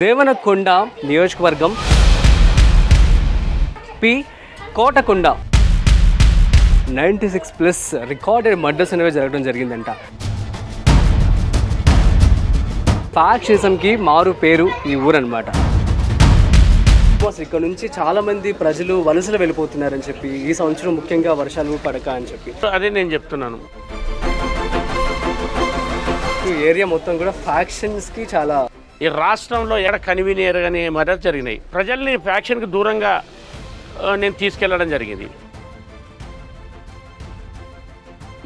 దేవనకొండ నియోజకవర్గం P Kotakonda 96+ recorded murders అనేవి జరగడం జరిగిందంట. ఫ్యాక్షనిజంకి మారు పేరు ఈ ఊరు అనమాట. ఇక్కడ నుంచి చాలా మంది ప్రజలు వలసలు వెళ్ళిపోతున్నారని చెప్పి, ఈ సంవత్సరం ముఖ్యంగా వర్షాలు పడక అని చెప్పి అదే నేను చెప్తున్నాను. ఈ ఏరియా మొత్తం కూడా ఫ్యాక్షన్స్కి చాలా, ఈ రాష్ట్రంలో ఎక్కడ కన్వీనియర్ కానీ మర్డర్ జరిగినాయి. ప్రజల్ని ఫ్యాక్షన్కి దూరంగా నేను తీసుకెళ్లడం జరిగింది.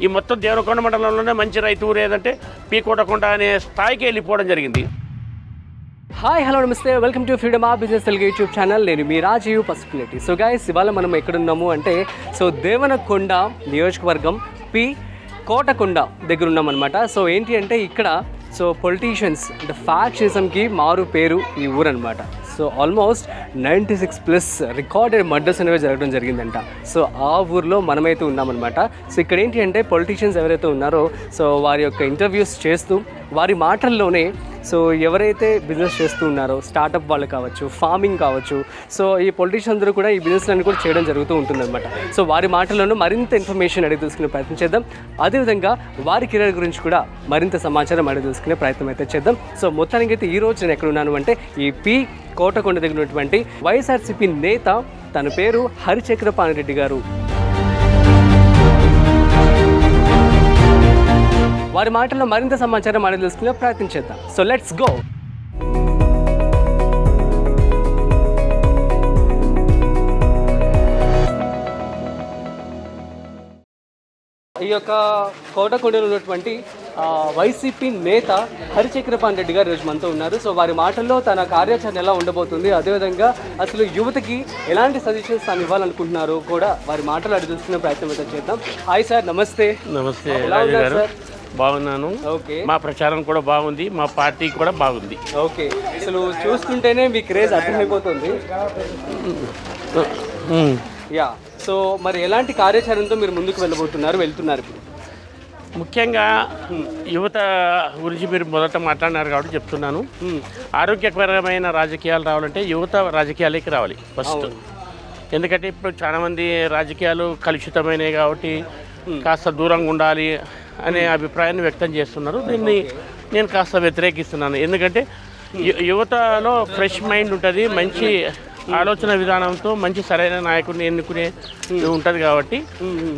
ఈ మొత్తం దేవనకొండ మండలంలోనే మంచి రైతు ఊరు ఏదంటే పి కోటకొండ అనే స్థాయికి వెళ్ళిపోవడం జరిగింది. హాయ్ హలో నమస్తే, welcome to freedom of business Telugu YouTube channel. నేను మీ రాజీవ్ పసుపులేటి. సో గైస్, ఇవాళ మనం ఎక్కడున్నాము అంటే దేవనకొండ నియోజకవర్గం పి కోటకొండ దగ్గర ఉన్నామన్నమాట. సో ఏంటి అంటే ఇక్కడ పొలిటీషియన్స్ అంటే ఫ్యాక్షనిజంకి మారు పేరు ఈ ఊరు అనమాట. సో ఆల్మోస్ట్ 96+ రికార్డెడ్ మర్డర్స్ అనేవి జరగడం జరిగిందంట. సో ఆ ఊర్లో మనమైతే ఉన్నామన్నమాట. సో ఇక్కడ ఏంటి అంటే పొలిటీషియన్స్ ఎవరైతే ఉన్నారో వారి యొక్క ఇంటర్వ్యూస్ చేస్తూ వారి మాటల్లోనే ఎవరైతే బిజినెస్ చేస్తూ ఉన్నారో, స్టార్టప్ వాళ్ళు కావచ్చు, ఫార్మింగ్ కావచ్చు, ఈ పొలిటీషియన్స్ అందరూ కూడా ఈ బిజినెస్లన్నీ కూడా చేయడం జరుగుతూ ఉంటుందన్నమాట. సో వారి మాటల్లోనూ మరింత ఇన్ఫర్మేషన్ అడిగి తెలుసుకునే ప్రయత్నం చేద్దాం. అదేవిధంగా వారి కెరీర్ గురించి కూడా మరింత సమాచారం అడిగి తెలుసుకునే ప్రయత్నం అయితే చేద్దాం. సో మొత్తానికి అయితే ఈరోజు నేను ఎక్కడున్నాను అంటే ఈ పి కోటకొండ దగ్గర ఉన్నటువంటి వైఎస్ఆర్సీపీ నేత, తన పేరు హరిచక్రపాణి రెడ్డి గారు. వారి మాటల్లో మరింత సమాచారం అడిగి తెలుసుకునే ప్రయత్నం చేద్దాం. So let's go. ఈ యొక్క కోటకొండలో ఉన్నటువంటి వైసీపీ నేత హరిచక్రపాణి రెడ్డి గారు ఈరోజు మనతో ఉన్నారు. సో వారి మాటల్లో తన కార్యాచరణ ఎలా ఉండబోతుంది, అదేవిధంగా అసలు యువతకి ఎలాంటి సజెషన్స్ తాను ఇవ్వాలనుకుంటున్నారు కూడా వారి మాటలు అడిగి తెలుసుకునే ప్రయత్నం అయితే చేద్దాం. హాయ్ సార్, నమస్తే. నమస్తే సార్. బాగున్నాను. ఓకే. మా ప్రచారం కూడా బాగుంది, మా పార్టీ కూడా బాగుంది. ఓకే. అసలు చూస్తుంటేనే మీ క్రేజ్ అర్థమైపోతుంది. యా. సో మరి ఎలాంటి కార్యాచరణతో మీరు ముందుకు వెళ్తున్నారు ఇప్పుడు? ముఖ్యంగా యువత గురించి మీరు మొదట మాట్లాడినారు కాబట్టి చెప్తున్నాను. ఆరోగ్యకరమైన రాజకీయాలు రావాలంటే యువత రాజకీయాలకి రావాలి ఫస్ట్. ఎందుకంటే ఇప్పుడు చాలామంది రాజకీయాలు కలుషితమైనవి కాబట్టి కాస్త దూరంగా ఉండాలి అనే అభిప్రాయాన్ని వ్యక్తం చేస్తున్నారు. దీన్ని నేను కాస్త వ్యతిరేకిస్తున్నాను. ఎందుకంటే యువతలో ఫ్రెష్ మైండ్ ఉంటుంది, మంచి ఆలోచన విధానంతో మంచి సరైన నాయకుడిని ఎన్నుకునే ఉంటుంది. కాబట్టి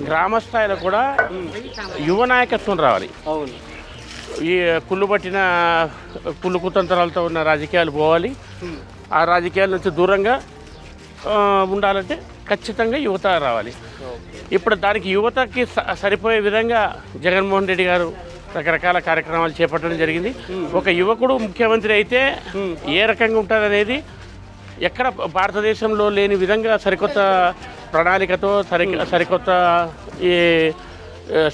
గ్రామ స్థాయిలో కూడా యువ నాయకత్వం రావాలి. ఈ కుళ్ళు కుతంత్రాలతో ఉన్న రాజకీయాలు పోవాలి. ఆ రాజకీయాల నుంచి దూరంగా ఉండాలంటే ఖచ్చితంగా యువత రావాలి. ఇప్పుడు దానికి యువతకి సరిపోయే విధంగా జగన్మోహన్ రెడ్డి గారు రకరకాల కార్యక్రమాలు చేపట్టడం జరిగింది. ఒక యువకుడు ముఖ్యమంత్రి అయితే ఏ రకంగా ఉంటుంది అనేది ఎక్కడ భారతదేశంలో లేని విధంగా సరికొత్త ప్రణాళికతో సరికొత్త ఈ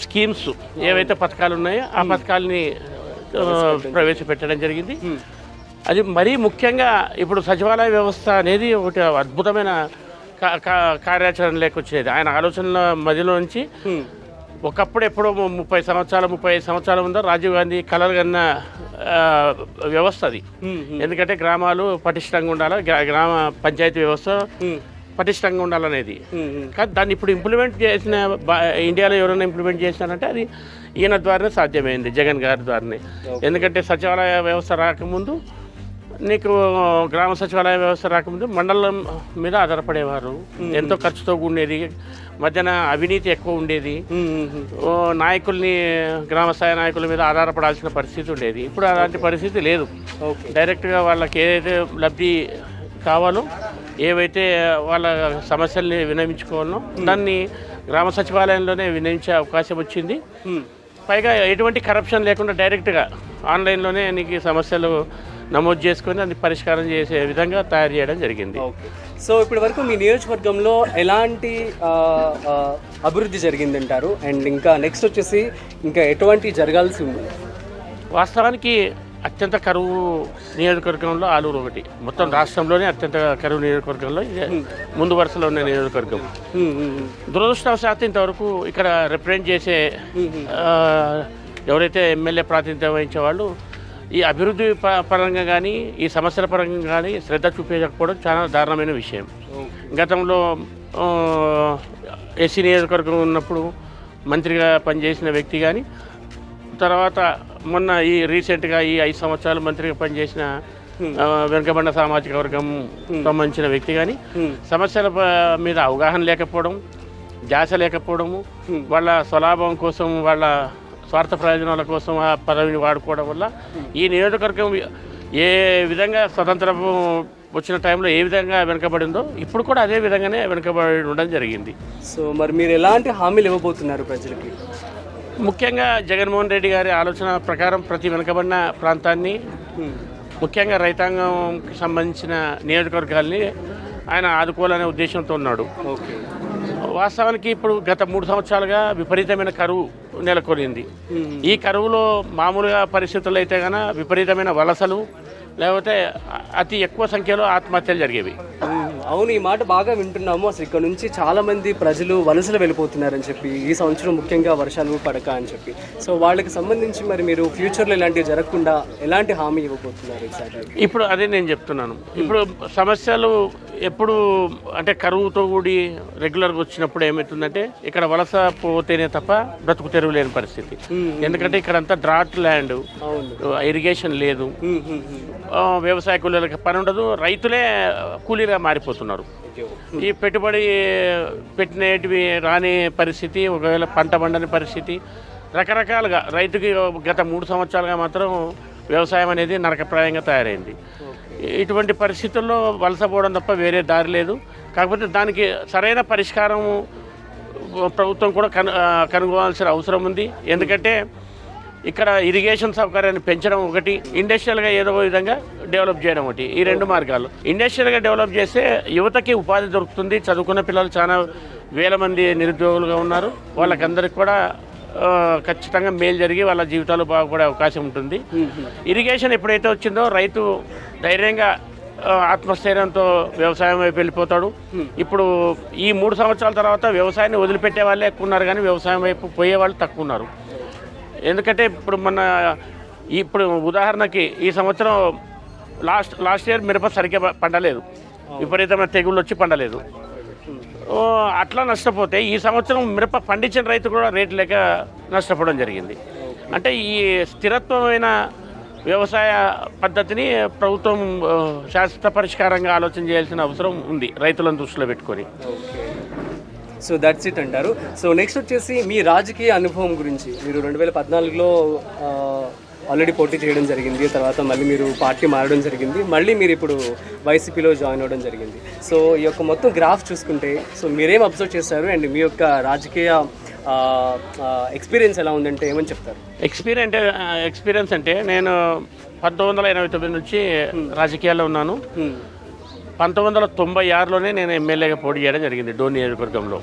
స్కీమ్స్ ఏవైతే పథకాలు ఉన్నాయో ఆ పథకాలని ప్రవేశపెట్టడం జరిగింది. అది మరీ ముఖ్యంగా ఇప్పుడు సచివాలయ వ్యవస్థ అనేది ఒకటి అద్భుతమైన కార్యాచరణ లేకొచ్చేది. ఆయన ఆలోచనల మధ్యలో నుంచి ఒకప్పుడు ఎప్పుడో 35 సంవత్సరాల ముందు రాజీవ్ గాంధీ కలలుగన్న వ్యవస్థ అది. ఎందుకంటే గ్రామాలు పటిష్టంగా ఉండాలి, గ్రామ పంచాయతీ వ్యవస్థ పటిష్టంగా ఉండాలనేది. కానీ దాన్ని ఇప్పుడు ఇంప్లిమెంట్ చేసిన ఇండియాలో ఎవరైనా ఇంప్లిమెంట్ చేసినారంటే అది ఈయన ద్వారానే సాధ్యమైంది, జగన్ గారి ద్వారానే. ఎందుకంటే సచివాలయ వ్యవస్థ రాకముందు, నీకు గ్రామ సచివాలయ వ్యవస్థ రాకముందు మండలం మీద ఆధారపడేవారు. ఎంతో ఖర్చుతో ఉండేది, మధ్యన అవినీతి ఎక్కువ ఉండేది. నాయకుల్ని గ్రామ స్థాయి నాయకుల మీద ఆధారపడాల్సిన పరిస్థితి ఉండేది. ఇప్పుడు అలాంటి పరిస్థితి లేదు. డైరెక్ట్గా వాళ్ళకి ఏదైతే లబ్ధి కావాలో, ఏవైతే వాళ్ళ సమస్యల్ని విన్నవించుకోవాలనో దాన్ని గ్రామ సచివాలయంలోనే విన్నవించే అవకాశం వచ్చింది. పైగా ఎటువంటి కరప్షన్ లేకుండా డైరెక్ట్గా ఆన్లైన్లోనే నీకు సమస్యలు నమోదు చేసుకొని అది పరిష్కారం చేసే విధంగా తయారు చేయడం జరిగింది. సో ఇప్పటి వరకు మీ నియోజకవర్గంలో ఎలాంటి అభివృద్ధి జరిగిందంటారు? అండ్ ఇంకా నెక్స్ట్ వచ్చేసి ఇంకా ఎటువంటి జరగాల్సి ఉంది? వాస్తవానికి అత్యంత కరువు నియోజకవర్గంలో ఆలూరు ఒకటి. మొత్తం రాష్ట్రంలోనే అత్యంత కరువు నియోజకవర్గంలో ముందు వరుసలో ఉన్న నియోజకవర్గం. దురదృష్టవశాత్తు ఇంతవరకు ఇక్కడ రిప్రజెంట్ చేసే ఎవరైతే ఎమ్మెల్యే ప్రాతినిధ్యం వహించే వాళ్ళు ఈ అభివృద్ధి పరంగా కానీ ఈ సమస్యల పరంగా కానీ శ్రద్ధ చూపించకపోవడం చాలా దారుణమైన విషయం. గతంలో ఎస్సీ నియోజకవర్గం ఉన్నప్పుడు మంత్రిగా పనిచేసిన వ్యక్తి కానీ, తర్వాత మొన్న ఈ రీసెంట్గా ఈ 5 సంవత్సరాలు మంత్రిగా పనిచేసిన వెనుకబడిన సామాజిక వర్గం సంబంధించిన వ్యక్తి కానీ సమస్యల మీద అవగాహన లేకపోవడం, ధ్యాస లేకపోవడము, వాళ్ళ స్వలాభం కోసం, వాళ్ళ స్వార్థ ప్రయోజనాల కోసం ఆ పదవిని వాడుకోవడం వల్ల ఈ నియోజకవర్గం ఏ విధంగా స్వతంత్రం వచ్చిన టైంలో ఏ విధంగా వెనుకబడిందో ఇప్పుడు కూడా అదే విధంగానే వెనుకబడి ఉండడం జరిగింది. సో మరి మీరు ఎలాంటి హామీలు ఇవ్వబోతున్నారు ప్రజలకి? ముఖ్యంగా జగన్మోహన్ రెడ్డి గారి ఆలోచన ప్రకారం ప్రతి వెనుకబడిన ప్రాంతాన్ని, ముఖ్యంగా రైతాంగంకి సంబంధించిన నియోజకవర్గాల్ని ఆయన ఆదుకోవాలనే ఉద్దేశంతో ఉన్నాడు. వాస్తవానికి ఇప్పుడు గత 3 సంవత్సరాలుగా విపరీతమైన కరువు నెలకొనింది. ఈ కరువులో మామూలుగా పరిస్థితుల్లో అయితే కనుక విపరీతమైన వలసలు, లేకపోతే అతి ఎక్కువ సంఖ్యలో ఆత్మహత్యలు జరిగేవి. అవును, ఈ మాట బాగా వింటున్నాము. అసలు ఇక్కడ నుంచి చాలా మంది ప్రజలు వలసలు వెళ్ళిపోతున్నారని చెప్పి, ఈ సంవత్సరం ముఖ్యంగా వర్షాలు పడక అని చెప్పి. సో వాళ్ళకి సంబంధించి మరి మీరు ఫ్యూచర్లో ఇలాంటివి జరగకుండా ఎలాంటి హామీ ఇవ్వబోతున్నారు ఎగ్జాక్ట్లీ? ఇప్పుడు అదే నేను చెప్తున్నాను. ఇప్పుడు సమస్యలు ఎప్పుడు అంటే కరువుతో కూడి రెగ్యులర్గా వచ్చినప్పుడు ఏమవుతుందంటే ఇక్కడ వలస పోతేనే తప్ప బ్రతుకు తెరువు లేని పరిస్థితి. ఎందుకంటే ఇక్కడ అంతా డ్రాట్ ల్యాండ్, ఇరిగేషన్ లేదు, వ్యవసాయ కూలీలకు పని ఉండదు, రైతులే కూలీగా మారిపోతున్నారు. ఈ పెట్టుబడి పెట్టినవి రాని పరిస్థితి, ఒకవేళ పంట పండని పరిస్థితి, రకరకాలుగా రైతుకి గత 3 సంవత్సరాలుగా మాత్రం వ్యవసాయం అనేది నరకప్రాయంగా తయారైంది. ఇటువంటి పరిస్థితుల్లో వలసపోవడం తప్ప వేరే దారి లేదు. కాకపోతే దానికి సరైన పరిష్కారం ప్రభుత్వం కూడా కనుగొనాల్సిన అవసరం ఉంది. ఎందుకంటే ఇక్కడ ఇరిగేషన్ సౌకర్యాన్ని పెంచడం ఒకటి, ఇండస్ట్రియల్గా ఏదో విధంగా డెవలప్ చేయడం ఒకటి, ఈ 2 మార్గాలు. ఇండస్ట్రియల్గా డెవలప్ చేస్తే యువతకి ఉపాధి దొరుకుతుంది. చదువుకున్న పిల్లలు చాలా వేల మంది నిరుద్యోగులుగా ఉన్నారు. వాళ్ళకందరికి కూడా ఖచ్చితంగా మేలు జరిగి వాళ్ళ జీవితాలు బాగుపడే అవకాశం ఉంటుంది. ఇరిగేషన్ ఎప్పుడైతే వచ్చిందో రైతు ధైర్యంగా ఆత్మస్థైర్యంతో వ్యవసాయం వైపు వెళ్ళిపోతాడు. ఇప్పుడు ఈ 3 సంవత్సరాల తర్వాత వ్యవసాయాన్ని వదిలిపెట్టే వాళ్ళే ఎక్కువ ఉన్నారు, కానీ వ్యవసాయం వైపు పోయే వాళ్ళు తక్కువ ఉన్నారు. ఎందుకంటే ఇప్పుడు ఉదాహరణకి ఈ సంవత్సరం లాస్ట్ ఇయర్ మిరప సరిగ్గా పండలేదు, విపరీతమైన తెగుళ్ళు వచ్చి పండలేదు. అట్లా నష్టపోతే ఈ సంవత్సరం మిరప పండించిన రైతు కూడా రేటు లేక నష్టపోవడం జరిగింది. అంటే ఈ స్థిరత్వమైన వ్యవసాయ పద్ధతిని ప్రభుత్వం శాశ్వత పరిష్కారంగా ఆలోచన చేయాల్సిన అవసరం ఉంది రైతులను దృష్టిలో పెట్టుకొని. సో దట్స్ ఇట్ అంటారు. సో నెక్స్ట్ వచ్చేసి మీ రాజకీయ అనుభవం గురించి. మీరు 2014లో ఆల్రెడీ పోటీ చేయడం జరిగింది, తర్వాత మళ్ళీ మీరు పార్టీ మారడం జరిగింది, మళ్ళీ మీరు ఇప్పుడు వైసీపీలో జాయిన్ అవ్వడం జరిగింది. సో ఈ యొక్క మొత్తం గ్రాఫ్ చూసుకుంటే సో మీరేం అబ్జర్వ్ చేస్తారు అండ్ మీ యొక్క రాజకీయ ఎక్స్పీరియన్స్ ఎలా ఉందంటే ఏమని చెప్తారు? ఎక్స్పీరియన్స్ అంటే నేను 1989 నుంచి రాజకీయాల్లో ఉన్నాను. 1996లోనే నేను ఎమ్మెల్యేగా పోటీ చేయడం జరిగింది డోన్ నియోజకవర్గంలో.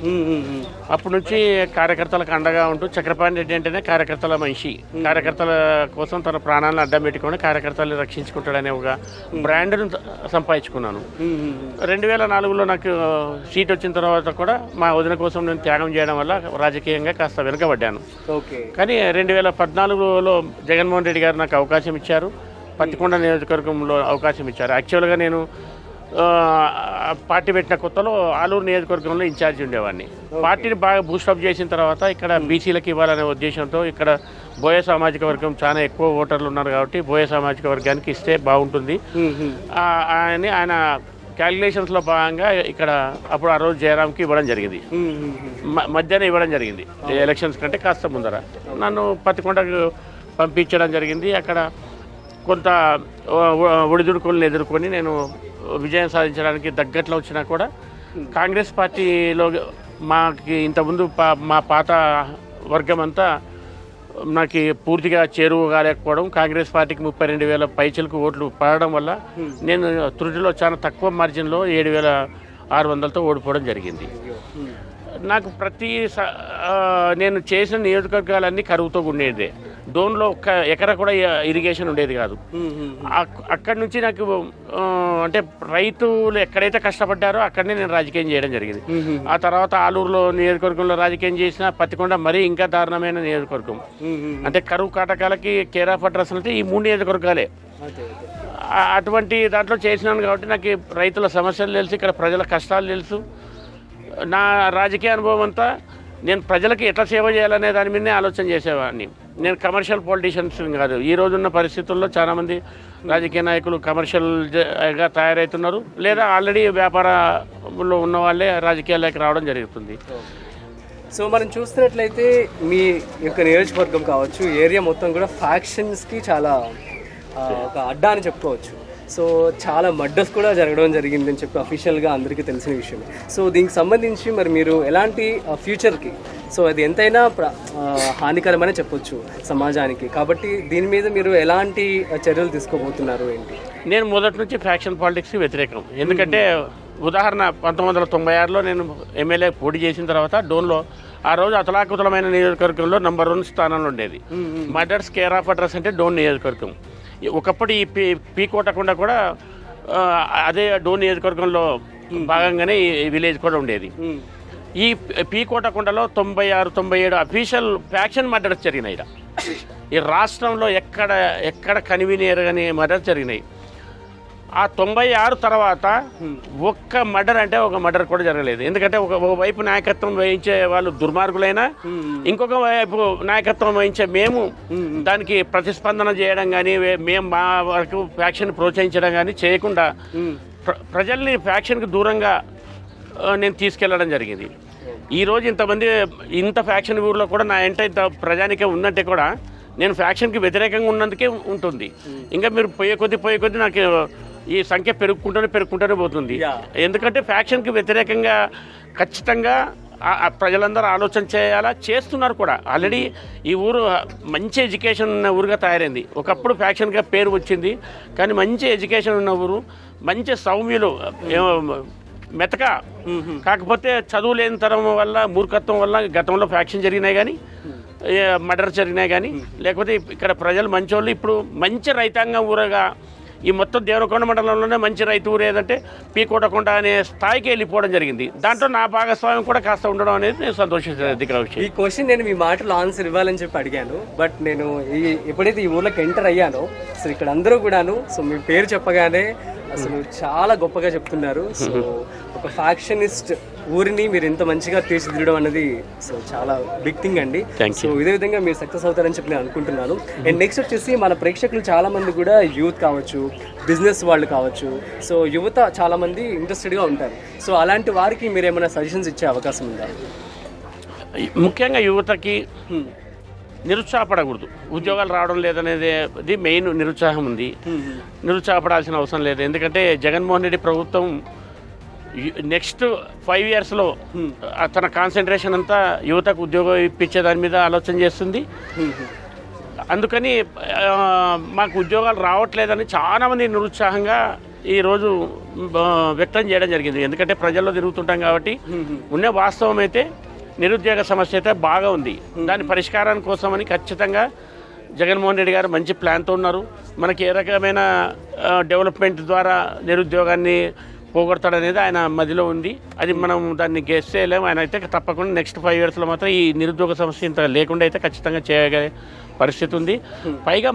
అప్పటి నుంచి కార్యకర్తలకు అండగా ఉంటూ, చక్రపాణి రెడ్డి అంటేనే కార్యకర్తల మనిషి, కార్యకర్తల కోసం తన ప్రాణాలను అడ్డం పెట్టుకొని కార్యకర్తలను రక్షించుకుంటాడనే ఒక బ్రాండ్ను సంపాదించుకున్నాను. 2004లో నాకు సీట్ వచ్చిన తర్వాత కూడా మా వదిన కోసం నేను త్యాగం చేయడం వల్ల రాజకీయంగా కాస్త వెనుకబడ్డాను. కానీ 2014లో జగన్మోహన్ రెడ్డి గారు నాకు అవకాశం ఇచ్చారు, పత్తికొండ నియోజకవర్గంలో అవకాశం ఇచ్చారు. యాక్చువల్గా నేను పార్టీ పెట్టిన కొత్తలో ఆలూరు నియోజకవర్గంలో ఇన్ఛార్జ్ ఉండేవాడిని. పార్టీని బాగా బూస్టప్ చేసిన తర్వాత ఇక్కడ బీసీలకు ఇవ్వాలనే ఉద్దేశంతో, ఇక్కడ బోయ సామాజిక వర్గం చాలా ఎక్కువ ఓటర్లు ఉన్నారు కాబట్టి బోయ సామాజిక వర్గానికి ఇస్తే బాగుంటుంది అని ఆయన క్యాలిక్యులేషన్స్లో భాగంగా ఇక్కడ అప్పుడు ఆ రోజు జయరామ్కి ఇవ్వడం జరిగింది, మధ్యాహ్నం ఇవ్వడం జరిగింది. ఎలక్షన్స్ కంటే కాస్త ముందర నన్ను పత్తికొండకు పంపించడం జరిగింది. అక్కడ కొంత ఒడిదుడుకులను ఎదుర్కొని నేను విజయం సాధించడానికి దగ్గరలో వచ్చినా కూడా కాంగ్రెస్ పార్టీలో మాకు ఇంతకుముందు మా పాత వర్గం అంతా నాకు పూర్తిగా చేరువ కాలేకపోవడం, కాంగ్రెస్ పార్టీకి 32,000 పైచలకు ఓట్లు పడడం వల్ల నేను త్రుటిలో చాలా తక్కువ మార్జిన్లో 7,600తో ఓడిపోవడం జరిగింది. నాకు నేను చేసిన నియోజకవర్గాలన్నీ కరువుతో ఉండేదే. డోన్లో ఒక్క ఎకరా కూడా ఇరిగేషన్ ఉండేది కాదు. అక్కడి నుంచి నాకు అంటే రైతులు ఎక్కడైతే కష్టపడ్డారో అక్కడనే నేను రాజకీయం చేయడం జరిగింది. ఆ తర్వాత ఆలూరులో నియోజకవర్గంలో రాజకీయం చేసిన, పత్తికొండ మరీ ఇంకా దారుణమైన నియోజకవర్గం. అంటే కరువు కాటకాలకి కేర్ ఆఫ్ అడ్రస్ అంటే ఈ 3 నియోజకవర్గాలే. అటువంటి దాంట్లో చేసినాను కాబట్టి నాకు రైతుల సమస్యలు తెలుసు, ఇక్కడ ప్రజల కష్టాలు తెలుసు. నా రాజకీయ అనుభవం అంతా నేను ప్రజలకి ఎట్లా సేవ చేయాలనే దాని మీదనే ఆలోచన చేసేవాడిని. నేను కమర్షియల్ పొలిటీషియన్స్ కాదు. ఈ రోజున్న పరిస్థితుల్లో చాలామంది రాజకీయ నాయకులు కమర్షియల్గా తయారవుతున్నారు, లేదా ఆల్రెడీ వ్యాపారంలో ఉన్న వాళ్ళే రాజకీయాల్లోకి రావడం జరుగుతుంది. సో మనం చూస్తున్నట్లయితే మీ యొక్క నియోజకవర్గం కావచ్చు, ఏరియా మొత్తం కూడా ఫ్యాక్షన్స్కి చాలా ఒక అడ్డా అని చెప్పుకోవచ్చు. సో చాలా మర్డర్స్ కూడా జరగడం జరిగిందని చెప్పి అఫీషియల్గా అందరికీ తెలిసిన విషయం. సో దీనికి సంబంధించి మరి మీరు ఎలాంటి ఫ్యూచర్కి, సో అది ఎంతైనా హానికరమనే చెప్పొచ్చు సమాజానికి, కాబట్టి దీని మీద మీరు ఎలాంటి చర్యలు తీసుకోబోతున్నారు ఏంటి? నేను మొదటి నుంచి ఫ్యాక్షన్ పాలిటిక్స్కి వ్యతిరేకం. ఎందుకంటే ఉదాహరణ 1996లో నేను ఎమ్మెల్యే పోటీ చేసిన తర్వాత డోన్లో ఆ రోజు అతలాకుతలమైన నియోజకవర్గంలో నంబర్ 1 స్థానంలో ఉండేది. మర్డర్స్ కేర్ ఆఫ్ అడ్రస్ అంటే డోన్ నియోజకవర్గం. ఒకప్పుడు ఈ పీ కోటకొండ కూడా అదే డోన్ నియోజకవర్గంలో భాగంగానే ఈ విలేజ్ కూడా ఉండేది. ఈ పీ కోటకొండలో 96-97 అఫీషియల్ ఫ్యాక్షన్ మర్డర్స్ జరిగినాయి. ఈ రాష్ట్రంలో ఎక్కడ కనివినేరని మర్డర్స్ జరిగినాయి. ఆ 96 తర్వాత ఒక్క మర్డర్ అంటే ఒక మర్డర్ కూడా జరగలేదు. ఎందుకంటే ఒకవైపు నాయకత్వం వహించే వాళ్ళు దుర్మార్గులైనా, ఇంకొక వైపు నాయకత్వం వహించే మేము దానికి ప్రతిస్పందన చేయడం కానీ, మేము మా వరకు ఫ్యాక్షన్ ప్రోత్సహించడం కానీ చేయకుండా ప్రజల్ని ఫ్యాక్షన్కి దూరంగా నేను తీసుకెళ్లడం జరిగింది. ఈరోజు ఇంత ఫ్యాక్షన్ ఊరిలో కూడా నా ఇంత ప్రజానికే ఉందంటే కూడా నేను ఫ్యాక్షన్కి వ్యతిరేకంగా ఉన్నందుకే ఉంటుంది. ఇంకా మీరు పోయే కొద్దీ నాకు ఈ సంఖ్య పెరుగుకుంటూనే పోతుంది. ఎందుకంటే ఫ్యాక్షన్కి వ్యతిరేకంగా ఖచ్చితంగా ప్రజలందరూ ఆలోచన చేస్తున్నారు కూడా. ఆల్రెడీ ఈ ఊరు మంచి ఎడ్యుకేషన్ ఉన్న ఊరుగా తయారైంది. ఒకప్పుడు ఫ్యాక్షన్గా పేరు వచ్చింది, కానీ మంచి ఎడ్యుకేషన్ ఉన్న ఊరు, మంచి సౌమ్యులు, మెతక. కాకపోతే చదువు లేని తరం వల్ల, మూర్ఖత్వం వల్ల గతంలో ఫ్యాక్షన్ జరిగినాయి కానీ, మర్డర్ జరిగినాయి కానీ, లేకపోతే ఇక్కడ ప్రజలు మంచోళ్ళు. ఇప్పుడు మంచి రైతాంగం ఊరగా ఈ మొత్తం దేవరకొండ మండలంలోనే మంచి రైతు ఊరు ఏదంటే పీ కోటకొండ అనే స్థాయికి వెళ్ళిపోవడం జరిగింది. దాంట్లో నా భాగస్వామ్యం కూడా కాస్త ఉండడం అనేది నేను సంతోషించే విషయం. ఈ క్వశ్చన్ నేను మీ మాటలో ఆన్సర్ ఇవ్వాలని చెప్పి అడిగాను, బట్ నేను ఎప్పుడైతే ఈ ఊర్లోకి ఎంటర్ అయ్యానో, సో ఇక్కడ అందరూ కూడాను సో మీ పేరు చెప్పగానే అసలు చాలా గొప్పగా చెప్తున్నారు. సో ఒక ఫ్యాక్షనిస్ట్ ఊరిని మీరు ఇంత మంచిగా తీర్చిదిద్దడం అనేది సో చాలా బిగ్ థింగ్ అండి. సో ఇదే విధంగా మీరు సక్సెస్ అవుతారని చెప్పి నేను అనుకుంటున్నాను. అండ్ నెక్స్ట్ వచ్చేసి మన ప్రేక్షకులు చాలా మంది కూడా యూత్ కావచ్చు, బిజినెస్ వాళ్ళు కావచ్చు, సో యువత చాలా మంది ఇంట్రెస్టెడ్గా ఉంటారు. సో అలాంటి వారికి మీరు ఏమైనా సజెషన్స్ ఇచ్చే అవకాశం ఉందా? ముఖ్యంగా యువతకి నిరుత్సాహపడకూడదు. ఉద్యోగాలు రావడం లేదనేది మెయిన్ నిరుత్సాహం ఉంది. నిరుత్సాహపడాల్సిన అవసరం లేదు. ఎందుకంటే జగన్మోహన్ రెడ్డి ప్రభుత్వం నెక్స్ట్ 5 yearsలో తన కాన్సన్ట్రేషన్ అంతా యువతకు ఉద్యోగం ఇప్పించే దాని మీద ఆలోచన చేస్తుంది. అందుకని మాకు ఉద్యోగాలు రావట్లేదని చాలామంది నిరుత్సాహంగా ఈరోజు వ్యక్తం చేయడం జరిగింది. ఎందుకంటే ప్రజల్లో తిరుగుతుంటాం కాబట్టి. ఉన్న వాస్తవం అయితే నిరుద్యోగ సమస్య అయితే బాగా ఉంది. దాని పరిష్కారం కోసమని ఖచ్చితంగా జగన్మోహన్ రెడ్డి గారు మంచి ప్లాన్తో ఉన్నారు. మనకి ఏ రకమైన డెవలప్మెంట్ ద్వారా నిరుద్యోగాన్ని పోగొడతాడనేది ఆయన మదిలో ఉంది. అది మనం దాన్ని గెస్ చేయలేము. ఆయన అయితే తప్పకుండా నెక్స్ట్ 5 yearsలో మాత్రం ఈ నిరుద్యోగ సమస్య ఇంత లేకుండా అయితే ఖచ్చితంగా చేయగలిగే పరిస్థితి ఉంది. పైగా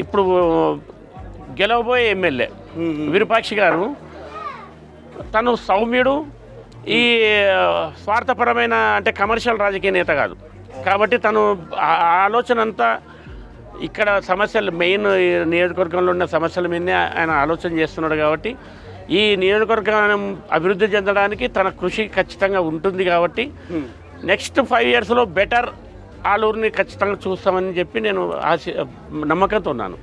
ఇప్పుడు గెలవబోయే ఎమ్మెల్యే విరూపాక్షి గారు తను సౌమ్యుడు, ఈ స్వార్థపరమైన అంటే కమర్షియల్ రాజకీయ నేత కాదు. కాబట్టి తను ఆలోచన అంతా ఇక్కడ సమస్యలు మెయిన్ నియోజకవర్గంలో ఉన్న సమస్యల మీదనే ఆయన ఆలోచన చేస్తున్నాడు. కాబట్టి ఈ నియోజకవర్గం అభివృద్ధి చెందడానికి తన కృషి ఖచ్చితంగా ఉంటుంది. కాబట్టి నెక్స్ట్ 5 yearsలో బెటర్ ఆలూరుని ఖచ్చితంగా చూస్తామని చెప్పి నేను నమ్మకంతో ఉన్నాను.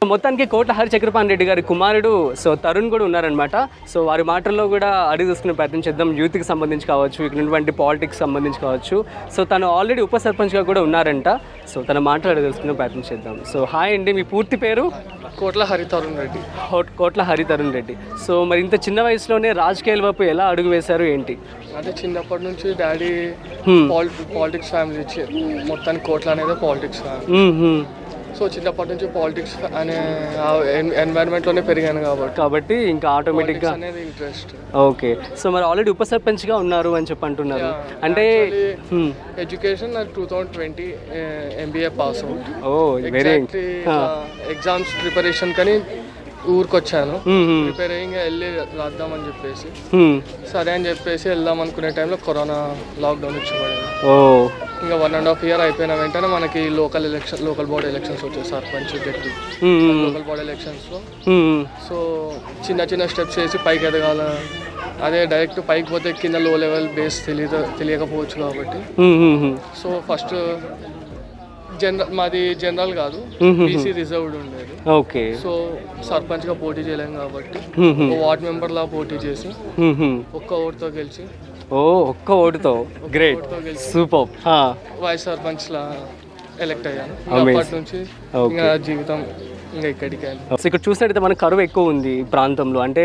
మొత్తానికి కోట్ల హరి చక్రపాణి రెడ్డి గారి కుమారుడు సో తరుణ్ కూడా ఉన్నారనమాట. సో వారి మాటల్లో కూడా అడిగి తీసుకునే ప్రయత్నం చేద్దాం. యూత్కి సంబంధించి కావచ్చు, ఇక్కడ ఉన్నటువంటి పాలిటిక్స్ సంబంధించి కావచ్చు. సో తను ఆల్రెడీ ఉప సర్పంచ్గా కూడా ఉన్నారంట. సో తన మాటలు అడిగి తెలుసుకునే ప్రయత్నం చేద్దాం. సో హాయ్ అండి, మీ పూర్తి పేరు? కోట్ల హరి తరుణ్ రెడ్డి. కోట్ల హరి తరుణ్ రెడ్డి. సో మరి ఇంత చిన్న వయసులోనే రాజకీయాల వైపు ఎలా అడుగు వేశారు ఏంటి? అంటే చిన్నప్పటి నుంచి డాడీ పాలిటిక్స్ ఫ్యామిలీ మొత్తానికి కోట్ల అనేది పాలిటిక్స్ ఫ్యామిలీ. సో చిన్నప్పటి నుంచి పాలిటిక్స్ అనే ఎన్వైరన్మెంట్లోనే పెరిగాను కాబట్టి ఇంకా ఆటోమేటిక్గా అనేది ఇంట్రెస్ట్. ఓకే. సో మరి ఆల్రెడీ ఉప సర్పంచ్గా ఉన్నారు అని చెప్పి అంటున్నారు. అంటే education 2020 MBA pass out. Very exams preparation కానీ ఊరికి వచ్చాను. ప్రిపేర్ అయ్యి వెళ్ళి రాద్దామని చెప్పేసి సరే అని చెప్పేసి వెళ్దాం అనుకునే టైంలో కరోనా లాక్డౌన్ వచ్చేవాడు. ఇంకా 1.5 year అయిపోయిన వెంటనే మనకి లోకల్ బాడీ ఎలక్షన్స్ వచ్చాయి, సర్పంచ్ డిప్యూటీ లోకల్ బాడీ ఎలక్షన్స్లో. సో చిన్న చిన్న స్టెప్స్ వేసి పైకి ఎదగాల, అదే డైరెక్ట్ పైకి పోతే కింద లో లెవెల్ బేస్ తెలియకపోవచ్చు కాబట్టి సో ఫస్ట్ మాది జనరల్ కాదు, బీసీ రిజర్వ్డ్ ఉండేది. ఓకే. సో సర్పంచ్ గా పోటీ చేయలేం కాబట్టి వార్డ్ మెంబర్ లా పోటీ చేసి ఒక్క ఓటుతో గెలిచి ఒక్క ఓటుతో గ్రేట్ సూపర్ వైస్ సర్పంచ్ లా ఎలక్ట్ అయ్యాను. అప్పటి నుంచి ఇంకా జీవితం ఇంకా ఇక్కడికి. ఇక్కడ చూసినట్టయితే మనకు కరువు ఎక్కువ ఉంది ఈ ప్రాంతంలో. అంటే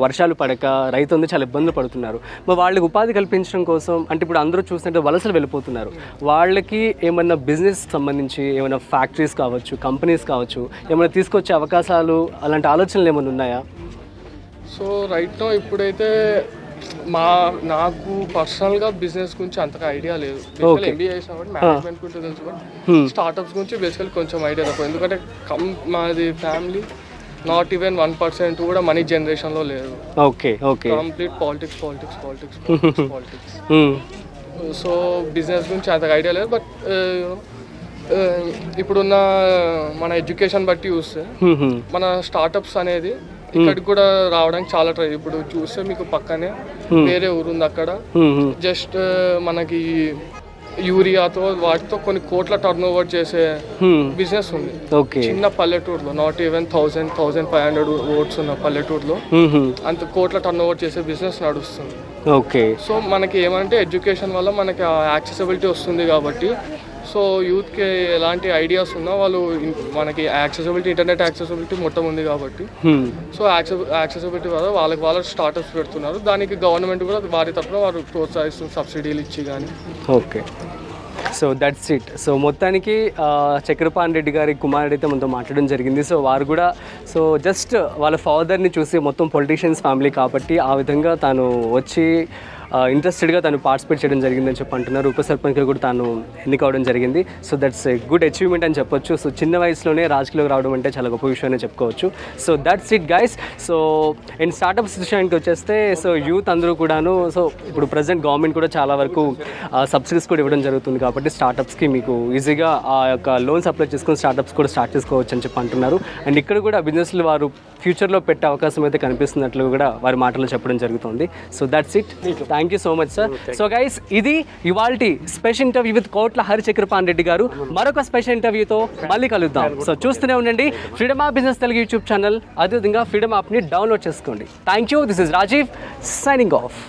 వర్షాలు పడక రైతులు చాలా ఇబ్బందులు పడుతున్నారు. మరి వాళ్ళకి ఉపాధి కల్పించడం కోసం అంటే ఇప్పుడు అందరూ చూసినట్టు వలసలు వెళ్ళిపోతున్నారు. వాళ్ళకి ఏమన్నా బిజినెస్ సంబంధించి ఏమైనా ఫ్యాక్టరీస్ కావచ్చు, కంపెనీస్ కావచ్చు, ఏమైనా తీసుకొచ్చే అవకాశాలు అలాంటి ఆలోచనలు ఏమైనా ఉన్నాయా? సో రైట్ నో ఇప్పుడైతే నాకు పర్సనల్గా బిజినెస్ గురించి అంతగా ఐడియా లేదు. MBA చేసిన కాబట్టి మేనేజ్మెంట్ గురించి తెలుసు, బట్ స్టార్ట్అప్స్ గురించి బేసికల్ కొంచెం ఐడియా తక్కువ. ఎందుకంటే మాది ఫ్యామిలీ నాట్ ఈవెన్ 1% కూడా మనీ జనరేషన్లో లేదు. Okay okay. Complete politics. So business గురించి అంతగా ఐడియా లేదు. బట్ ఇప్పుడున్న మన ఎడ్యుకేషన్ బట్టి చూస్తే మన స్టార్టప్స్ అనేది ఇక్కడికి కూడా రావడానికి చాలా ట్రై. ఇప్పుడు చూస్తే మీకు పక్కనే వేరే ఊరు ఉంది, అక్కడ జస్ట్ మనకి యూరియాతో వాటితో కొన్ని కోట్ల టర్న్ ఓవర్ చేసే బిజినెస్ ఉంది చిన్న పల్లెటూరులో. నాట్ ఈవెన్ 1,500 ఓట్స్ ఉన్న పల్లెటూరులో అంత కోట్ల టర్న్ ఓవర్ చేసే బిజినెస్ నడుస్తుంది. ఓకే. సో మనకి ఏమంటే ఎడ్యుకేషన్ వల్ల మనకి యాక్సెసిబిలిటీ వస్తుంది కాబట్టి సో యూత్కి ఎలాంటి ఐడియాస్ ఉన్నా వాళ్ళు మనకి ఇంటర్నెట్ యాక్సెసిబిలిటీ మొత్తం ఉంది కాబట్టి సో యాక్సెసిబిలిటీ వల్ల వాళ్ళ స్టార్టప్స్ పెడుతున్నారు. దానికి గవర్నమెంట్ కూడా వారి తరఫున వారు ప్రోత్సహిస్తుంది, సబ్సిడీలు ఇచ్చి కానీ. Okay. So that's it. So మొత్తానికి చక్రపాణి రెడ్డి గారి కుమారుడు అయితే మనతో మాట్లాడడం జరిగింది. సో వారు కూడా సో జస్ట్ వాళ్ళ ఫాదర్ని చూసి మొత్తం పొలిటీషియన్స్ ఫ్యామిలీ కాబట్టి ఆ విధంగా తాను వచ్చి ఇంట్రెస్టెడ్గా తను పార్టిసిపేట్ చేయడం జరిగిందని చెప్పి అంటున్నారు. ఉప సర్పంచ్గా కూడా తాను ఎన్నికవడం జరిగింది. So that's a good achievement అని చెప్పొచ్చు. సో చిన్న వయసులోనే రాజకీయాలకు రావడం అంటే చాలా గొప్ప విషయం అని చెప్పుకోవచ్చు. So that's it guys. So and startups విషయానికి వచ్చేస్తే సో యూత్ అందరూ కూడాను సో ఇప్పుడు ప్రజెంట్ గవర్నమెంట్ కూడా చాలా వరకు సబ్సిడీస్ కూడా ఇవ్వడం జరుగుతుంది కాబట్టి స్టార్టప్స్కి మీకు ఈజీగా ఆ యొక్క లోన్స్ అప్లై చేసుకుని స్టార్టప్స్ కూడా స్టార్ట్ చేసుకోవచ్చు అని చెప్పి అంటున్నారు. అండ్ ఇక్కడ కూడా బిజినెస్లు వారు ఫ్యూచర్లో పెట్టే అవకాశం అయితే కనిపిస్తున్నట్లు కూడా వారి మాటలు చెప్పడం జరుగుతుంది. So that's it. Thank you so much sir. So guys, ఇది ఇవాల్టి స్పెషల్ ఇంటర్వ్యూ విత్ కోట్ల హరి చక్రపాణి రెడ్డి గారు. మరొక స్పెషల్ ఇంటర్వ్యూతో మళ్ళీ కలుద్దాం. సో చూస్తూనే ఉండండి freedom app business Telugu YouTube channel. అదేవిధంగా ఫ్రీడమ్ యాప్ని డౌన్లోడ్ చేసుకోండి. Thank you. This is Rajiv signing of.